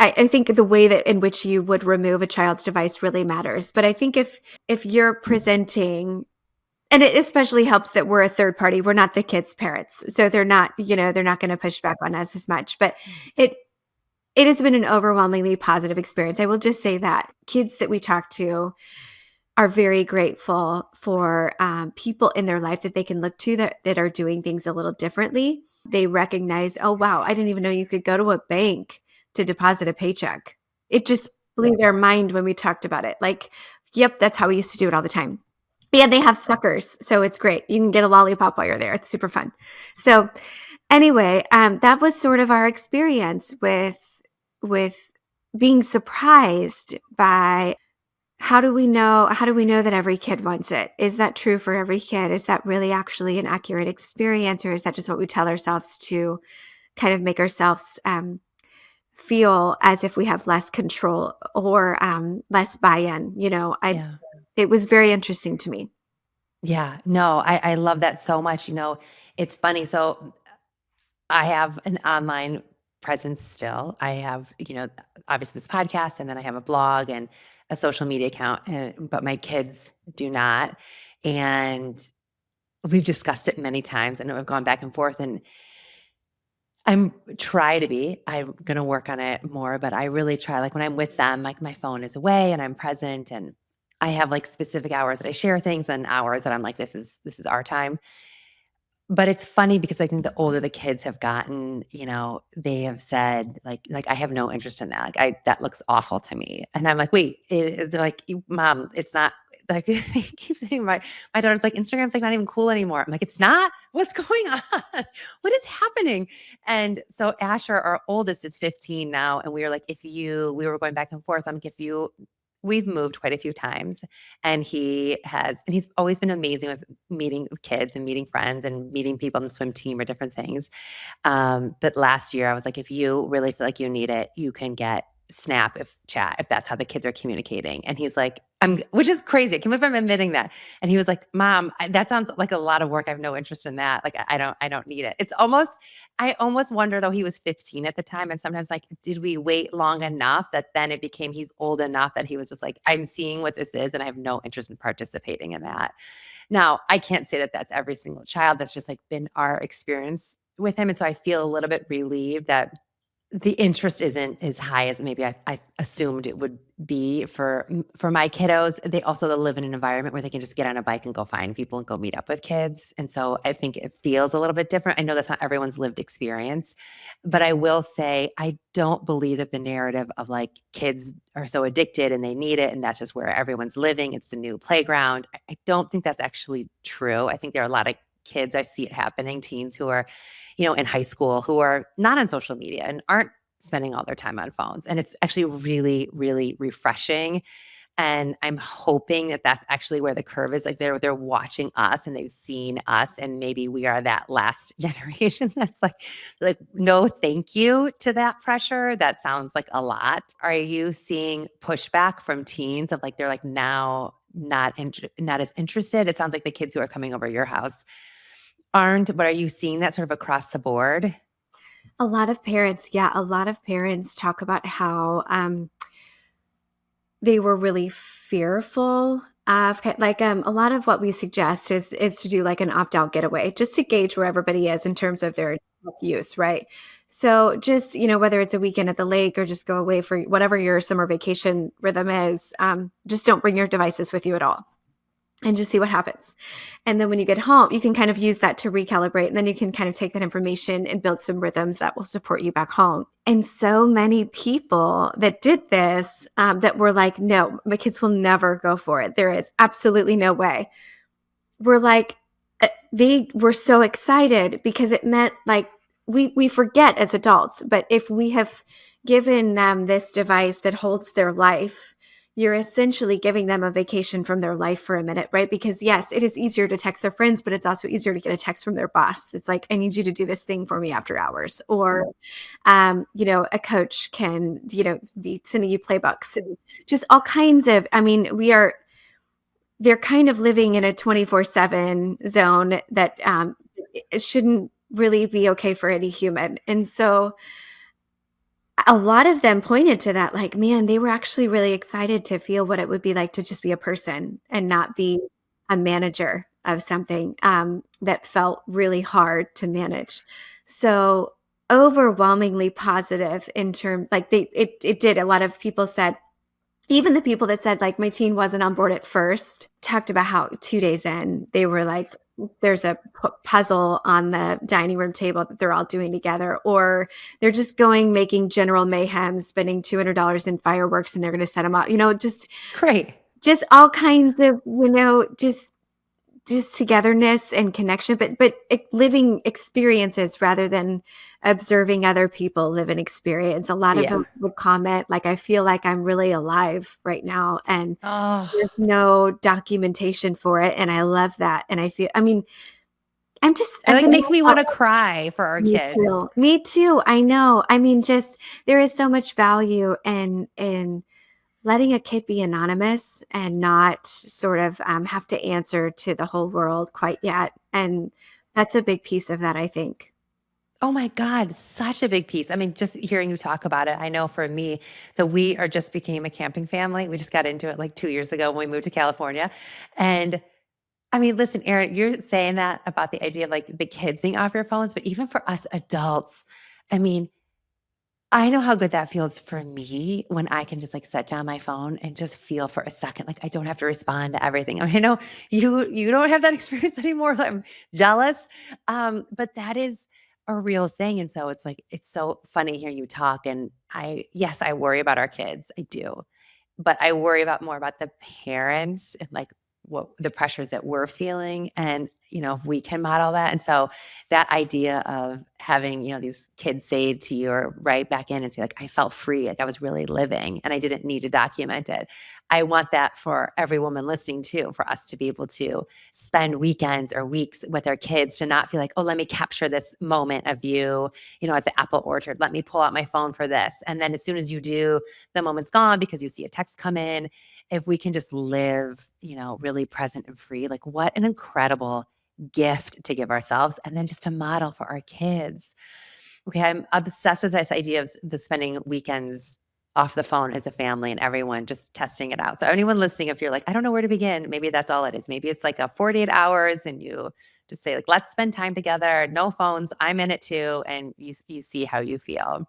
I think the way that in which you would remove a child's device really matters. But I think if you're presenting, and it especially helps that we're a third party. We're not the kids' parents. So they're not going to push back on us as much. But it it has been an overwhelmingly positive experience. I will just say that kids that we talk to are very grateful for people in their life that they can look to that are doing things a little differently. They recognize, oh, wow, I didn't even know you could go to a bank to deposit a paycheck. It just blew their mind when we talked about it. Like, yep, that's how we used to do it all the time. Yeah, they have suckers, so it's great. You can get a lollipop while you're there. It's super fun. So anyway, that was sort of our experience with being surprised by how do we know that every kid wants it? Is that true for every kid? Is that really actually an accurate experience, or is that just what we tell ourselves to kind of make ourselves feel as if we have less control or less buy-in? Yeah. It was very interesting to me. Yeah. No, I love that so much. It's funny. So I have an online presence still. I have, obviously this podcast, and then I have a blog and a social media account, but my kids do not. And we've discussed it many times, and I've gone back and forth, and I'm gonna work on it more, but I really try, like when I'm with them, like my phone is away and I'm present, and I have like specific hours that I share things and hours that I'm like, this is our time. But it's funny because I think the older the kids have gotten, they have said like I have no interest in that. Like that looks awful to me. And I'm like, wait, they're like, Mom, it's not like they keep saying my daughter's like, Instagram's like not even cool anymore. I'm like, it's not? What's going on? What is happening? And so Asher, our oldest, is 15 now. And we were like, we were going back and forth. I'm like, we've moved quite a few times, and he's always been amazing with meeting kids and meeting friends and meeting people on the swim team or different things. But last year I was like, if you really feel like you need it, you can get Snap if that's how the kids are communicating. And he's like, which is crazy. I can't believe I'm admitting that. And he was like, Mom, that sounds like a lot of work. I have no interest in that. Like, I don't need it. I almost wonder, though, he was 15 at the time. And sometimes like, did we wait long enough that then it became, he's old enough that he was just like, I'm seeing what this is and I have no interest in participating in that. Now, I can't say that that's every single child. That's just like been our experience with him. And so I feel a little bit relieved that the interest isn't as high as maybe I assumed it would be for my kiddos. They also live in an environment where they can just get on a bike and go find people and go meet up with kids. And so I think it feels a little bit different. I know that's not everyone's lived experience, but I will say I don't believe that the narrative of like kids are so addicted and they need it and that's just where everyone's living. It's the new playground. I don't think that's actually true. I think there are a lot of kids, I see it happening, teens who are in high school who are not on social media and aren't spending all their time on phones. And it's actually really, really refreshing. And I'm hoping that that's actually where the curve is. Like they're watching us and they've seen us, and maybe we are that last generation that's like no, thank you to that pressure. That sounds like a lot. Are you seeing pushback from teens of like they're like now not as interested? It sounds like the kids who are coming over your house aren't, but are you seeing that sort of across the board? A lot of parents talk about how they were really fearful of like, a lot of what we suggest is to do like an opt-out getaway just to gauge where everybody is in terms of their use, right? So just, whether it's a weekend at the lake or just go away for whatever your summer vacation rhythm is, just don't bring your devices with you at all and just see what happens. And then when you get home, you can kind of use that to recalibrate. And then you can kind of take that information and build some rhythms that will support you back home. And so many people that did this that were like, no, my kids will never go for it. There is absolutely no way. We're like, they were so excited because it meant like we forget as adults, but if we have given them this device that holds their life, you're essentially giving them a vacation from their life for a minute, right? Because yes, it is easier to text their friends, but it's also easier to get a text from their boss. It's like, I need you to do this thing for me after hours. Or, a coach can, be sending you playbooks and just all kinds of, they're kind of living in a 24/7 zone that it shouldn't really be okay for any human. And so a lot of them pointed to that, like, man, they were actually really excited to feel what it would be like to just be a person and not be a manager of something that felt really hard to manage. So overwhelmingly positive in term like it did. A lot of people said, even the people that said, like, my teen wasn't on board at first, talked about how 2 days in, they were like, there's a puzzle on the dining room table that they're all doing together, or they're just going making general mayhem, spending $200 in fireworks, and they're gonna set them up, Great. just all kinds of, just togetherness and connection, but living experiences rather than observing other people live an experience. A lot of Yeah. them would comment, like, I feel like I'm really alive right now, and Oh, there's no documentation for it, and I love that, and it I'm like gonna makes me want to cry for our me kids. too. Me too, I know. Just there is so much value in letting a kid be anonymous and not sort of have to answer to the whole world quite yet. And that's a big piece of that, I think. Oh my God, such a big piece. I mean, just hearing you talk about it, I know for me, so we are just became a camping family. We just got into it like 2 years ago when we moved to California. And I mean, listen, Erin, you're saying that about the idea of like the kids being off your phones, but even for us adults, I mean, I know how good that feels for me when I can just like set down my phone and just feel for a second. Like I don't have to respond to everything. I mean, I know you don't have that experience anymore. I'm jealous. But that is a real thing. And so it's like it's so funny hearing you talk. And yes, I worry about our kids. I do. But I worry about more about the parents and like what the pressures that we're feeling. And, if we can model that. And so that idea of having, these kids say to you or write back in and say, like, I felt free, like I was really living and I didn't need to document it. I want that for every woman listening too, for us to be able to spend weekends or weeks with our kids to not feel like, oh, let me capture this moment of you, at the apple orchard. Let me pull out my phone for this. And then as soon as you do, the moment's gone because you see a text come in. If we can just live, really present and free, like what an incredible gift to give ourselves and then just a model for our kids. Okay, I'm obsessed with this idea of the spending weekends off the phone as a family and everyone just testing it out. So anyone listening, if you're like, I don't know where to begin, maybe that's all it is. Maybe it's like a 48 hours and you just say like, let's spend time together, no phones. I'm in it too. And you see how you feel.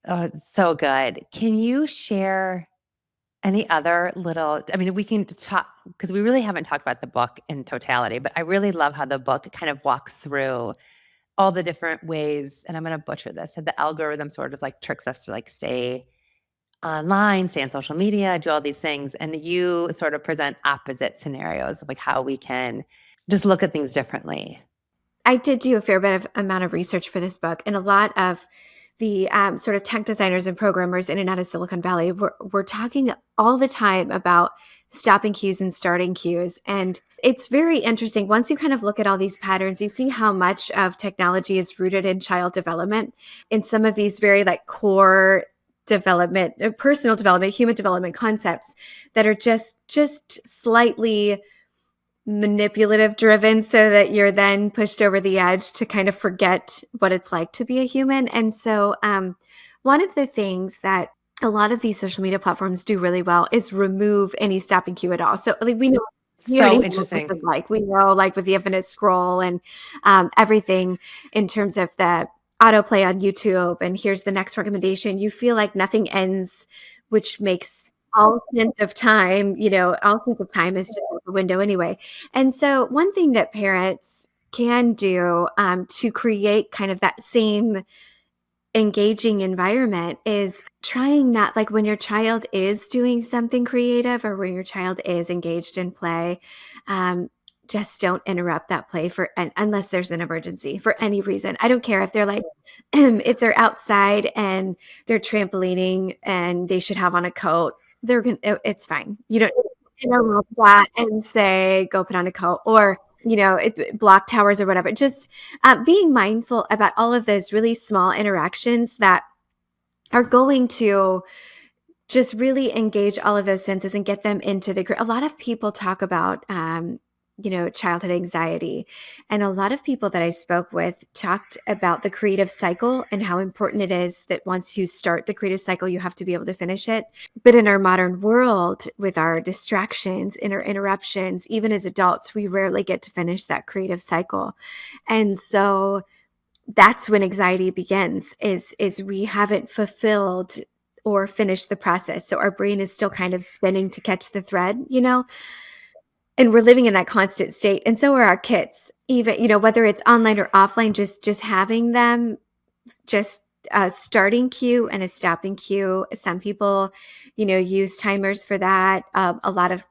Oh, it's so good. Can you share any other little I mean, we can talk because we really haven't talked about the book in totality, but I really love how the book kind of walks through all the different ways, and I'm gonna butcher this, that the algorithm sort of like tricks us to like stay online, stay on social media, do all these things, and you sort of present opposite scenarios of like how we can just look at things differently. I did do a fair bit of amount of research for this book, and a lot of the sort of tech designers and programmers in and out of Silicon Valley were talking all the time about stopping cues and starting cues. And it's very interesting. Once you kind of look at all these patterns, you see how much of technology is rooted in child development, in some of these very like core development, personal development, human development concepts that are just slightly manipulative driven so that you're then pushed over the edge to kind of forget what it's like to be a human. And so one of the things that a lot of these social media platforms do really well is remove any stopping cue at all. So, like, we already So know what this interesting. is like. We know, like, with the infinite scroll and everything in terms of the autoplay on YouTube, and here's the next recommendation. You feel like nothing ends, which makes all sense of time. All sense of time is just out the window anyway. And so, one thing that parents can do to create kind of that same engaging environment is trying not like when your child is doing something creative or when your child is engaged in play, um, just don't interrupt that play unless there's an emergency for any reason. I don't care if they're like if they're outside and they're trampolining and they should have on a coat, it's fine. You don't interrupt that and say go put on a coat, or block towers or whatever. Just being mindful about all of those really small interactions that are going to just really engage all of those senses and get them into a lot of people talk about childhood anxiety, and a lot of people that I spoke with talked about the creative cycle and how important it is that once you start the creative cycle you have to be able to finish it. But in our modern world, with our distractions and our interruptions, even as adults, we rarely get to finish that creative cycle. And so that's when anxiety begins, is we haven't fulfilled or finished the process. So our brain is still kind of spinning to catch the thread. And we're living in that constant state. And so are our kids, even, whether it's online or offline, just having them just a starting cue and a stopping cue. Some people, use timers for that. A lot of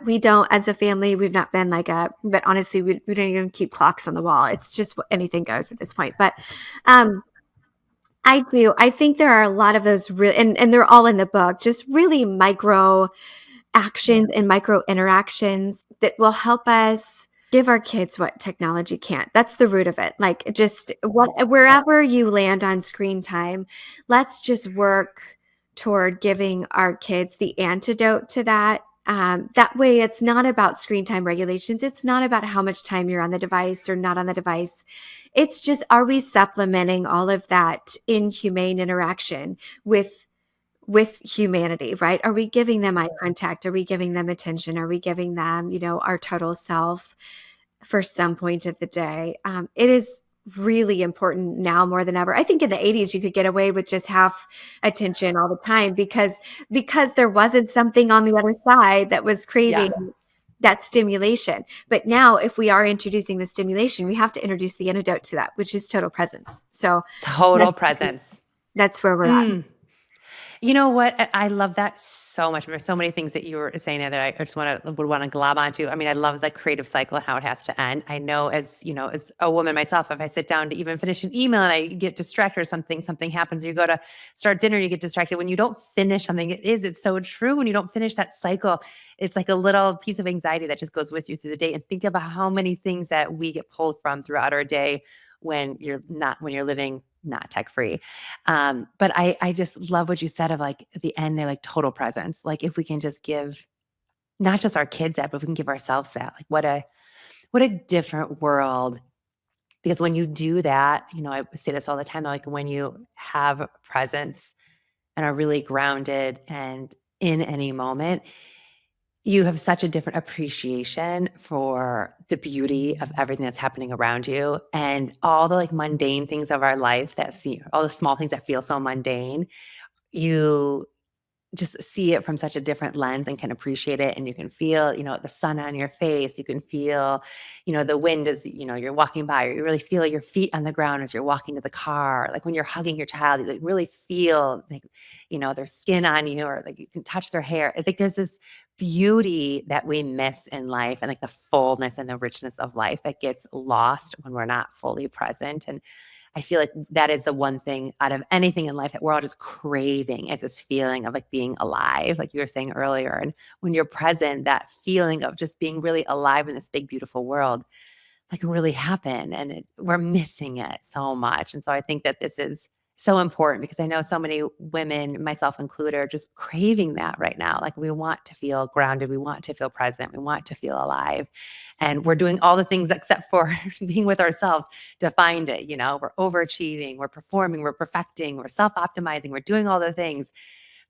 we don't, as a family, we've not been like but honestly, we don't even keep clocks on the wall. It's just anything goes at this point. But um, I do. I think there are a lot of those real, and they're all in the book, just really micro actions and micro interactions that will help us give our kids what technology can't. That's the root of it. Like, just wherever you land on screen time, let's just work toward giving our kids the antidote to that. That way, it's not about screen time regulations. It's not about how much time you're on the device or not on the device. It's just, are we supplementing all of that inhumane interaction with humanity, right? Are we giving them eye contact? Are we giving them attention? Are we giving them, our total self for some point of the day? It is really important now more than ever. I think in the 80s you could get away with just half attention all the time because there wasn't something on the other side that was Yeah. craving that stimulation. But now if we are introducing the stimulation, we have to introduce the antidote to that, which is total presence. So Total that's, presence. that's where we're at. Mm. You know what? I love that so much. There's so many things that you were saying there that I just would want to glob onto. I mean, I love the creative cycle and how it has to end. I know, as a woman myself, if I sit down to even finish an email and I get distracted or something happens, you go to start dinner, you get distracted. When you don't finish something, it's so true. When you don't finish that cycle, it's like a little piece of anxiety that just goes with you through the day. And think about how many things that we get pulled from throughout our day when you're living not tech free. But I just love what you said of like at the end, they're like total presence. Like if we can just give not just our kids that, but if we can give ourselves that, like what a different world. Because when you do that, I say this all the time, like when you have presence and are really grounded and in any moment, you have such a different appreciation for the beauty of everything that's happening around you and all the like mundane things of our life all the small things that feel so mundane. You just see it from such a different lens and can appreciate it. And you can feel, the sun on your face. You can feel, the wind as, you're walking by, or you really feel your feet on the ground as you're walking to the car. Like when you're hugging your child, you like really feel like, their skin on you, or like you can touch their hair. I think there's this beauty that we miss in life, and like the fullness and the richness of life that gets lost when we're not fully present. And I feel like that is the one thing out of anything in life that we're all just craving, is this feeling of like being alive, like you were saying earlier. And when you're present, that feeling of just being really alive in this big, beautiful world, like really happen. And we're missing it so much. And so I think that this is so important, because I know so many women, myself included, are just craving that right now. Like we want to feel grounded. We want to feel present. We want to feel alive. And we're doing all the things except for being with ourselves to find it. We're overachieving, we're performing, we're perfecting, we're self-optimizing, we're doing all the things.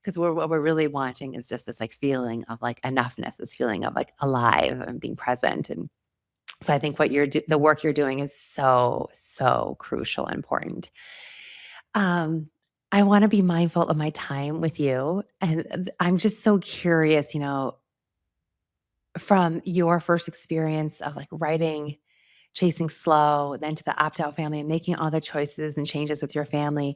'Cause what we're really wanting is just this, like, feeling of, like, enoughness, this feeling of, like, alive and being present, and so I think what you're the work you're doing is so, so crucial and important. Um, I wanna be mindful of my time with you, and, I'm just so curious, from your first experience of, like, writing Chasing Slow, then to the opt-out family and making all the choices and changes with your family,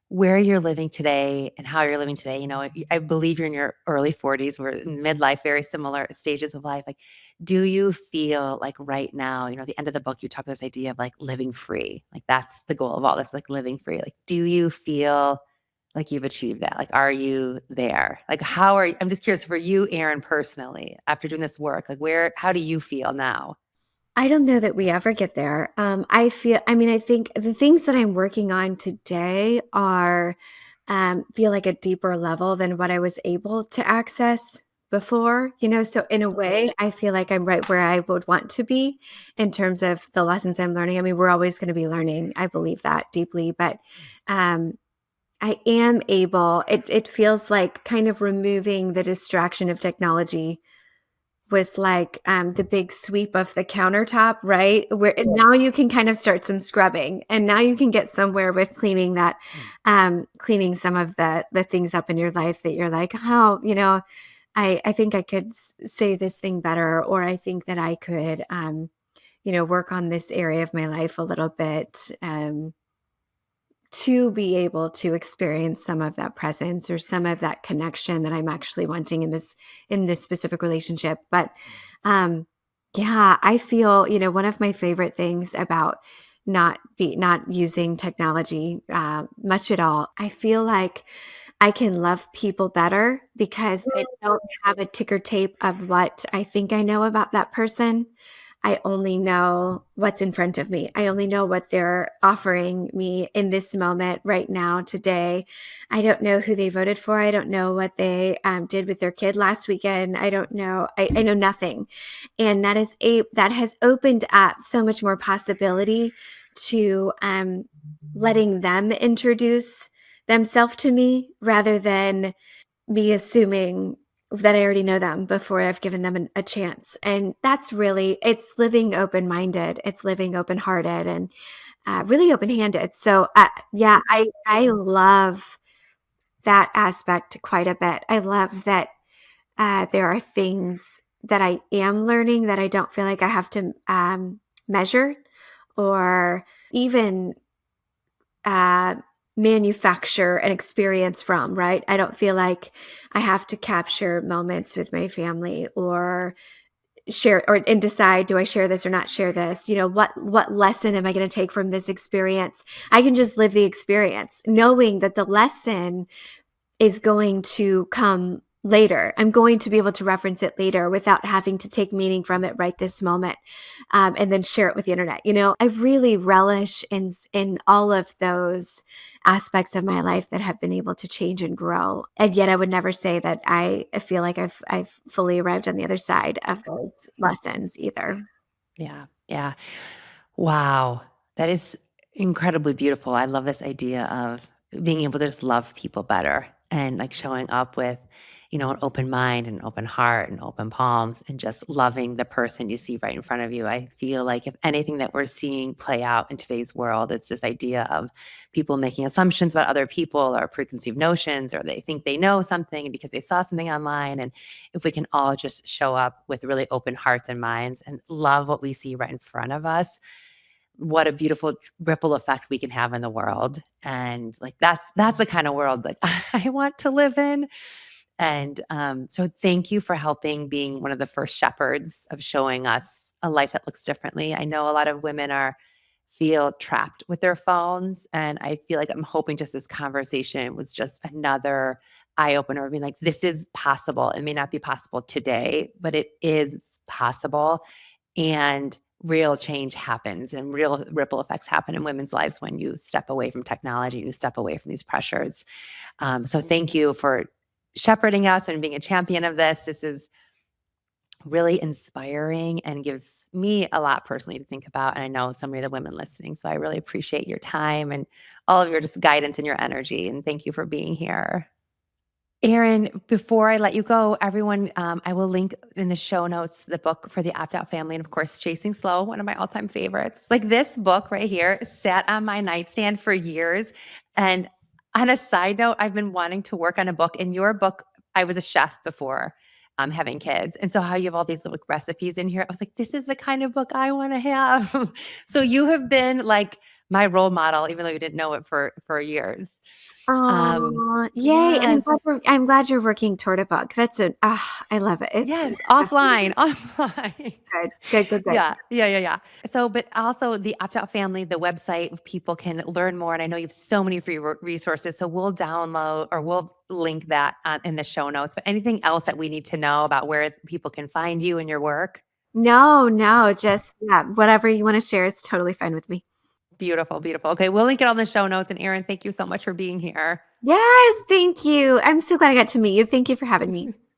where you're living today and how you're living today. I believe you're in your early 40s. We're in midlife, very similar stages of life. Like, do you feel like right now, the end of the book, you talk about this idea of like living free. Like, that's the goal of all this, like living free. Like, do you feel like you've achieved that? Like, are you there? Like, how are you? I'm just curious for you, Erin, personally, after doing this work, like, how do you feel now? I don't know that we ever get there. I think the things that I'm working on today are feel like a deeper level than what I was able to access before, so in a way, I feel like I'm right where I would want to be in terms of the lessons I'm learning. I mean, we're always going to be learning. I believe that deeply, but um, I am able, it feels like kind of removing the distraction of technology was like, the big sweep of the countertop, right? Where and now you can kind of start some scrubbing, and now you can get somewhere with cleaning some of the things up in your life that you're like, "Oh, I think I could say this thing better," or I think that I could, work on this area of my life a little bit, to be able to experience some of that presence or some of that connection that I'm actually wanting in this specific relationship. But yeah, I feel, one of my favorite things about not using technology much at all. I feel like I can love people better because I don't have a ticker tape of what I think I know about that person. I only know what's in front of me. I only know what they're offering me in this moment right now, today. I don't know who they voted for. I don't know what they did with their kid last weekend. I don't know. I know nothing, and that has opened up so much more possibility to letting them introduce themselves to me rather than me assuming that I already know them before I've given them a chance. And that's really, it's living open minded, it's living open hearted, and really open handed. So, yeah, I love that aspect quite a bit. I love that there are things that I am learning that I don't feel like I have to measure or even uh, manufacture an experience from, right? I don't feel like I have to capture moments with my family or share or and decide, do I share this or not share this? What lesson am I going to take from this experience? I can just live the experience knowing that the lesson is going to come later. I'm going to be able to reference it later without having to take meaning from it right this moment, and then share it with the internet. I really relish in all of those aspects of my life that have been able to change and grow. And yet, I would never say that I feel like I've fully arrived on the other side of those lessons either. Yeah, yeah. Wow, that is incredibly beautiful. I love this idea of being able to just love people better and like showing up with, an open mind and open heart and open palms and just loving the person you see right in front of you. I feel like if anything that we're seeing play out in today's world, it's this idea of people making assumptions about other people or preconceived notions, or they think they know something because they saw something online. And if we can all just show up with really open hearts and minds and love what we see right in front of us, what a beautiful ripple effect we can have in the world. And like that's the kind of world that I want to live in. And so thank you for helping, being one of the first shepherds of showing us a life that looks differently. I know a lot of women feel trapped with their phones, and I feel like I'm hoping just this conversation was just another eye opener, being like, this is possible. It may not be possible today, but it is possible. And real change happens and real ripple effects happen in women's lives when you step away from technology, you step away from these pressures. So thank you for shepherding us and being a champion of this. This is really inspiring and gives me a lot personally to think about. And I know so many of the women listening. So I really appreciate your time and all of your just guidance and your energy. And thank you for being here. Erin, before I let you go, everyone, I will link in the show notes the book for the Opt Out Family, and of course, Chasing Slow, one of my all time favorites. Like this book right here sat on my nightstand for years. And on a side note, I've been wanting to work on a book. In your book, I was a chef before having kids. And so, how you have all these little recipes in here, I was like, this is the kind of book I want to have. So, you have been like my role model, even though you didn't know it for years. Oh, yay, and Yes. I'm glad you're working toward a book. That's I love it. It's Yes, fascinating. offline, offline. Good, good, good, good. Yeah, yeah, yeah, yeah. So, but also the Opt Out Family, the website, people can learn more, and I know you have so many free resources, so we'll download or we'll link that, in the show notes, but anything else that we need to know about where people can find you and your work? No, no, just yeah, whatever you wanna share is totally fine with me. Beautiful, beautiful. Okay, we'll link it on the show notes, and Erin, thank you so much for being here. Yes, thank you. I'm so glad I got to meet you. Thank you for having me.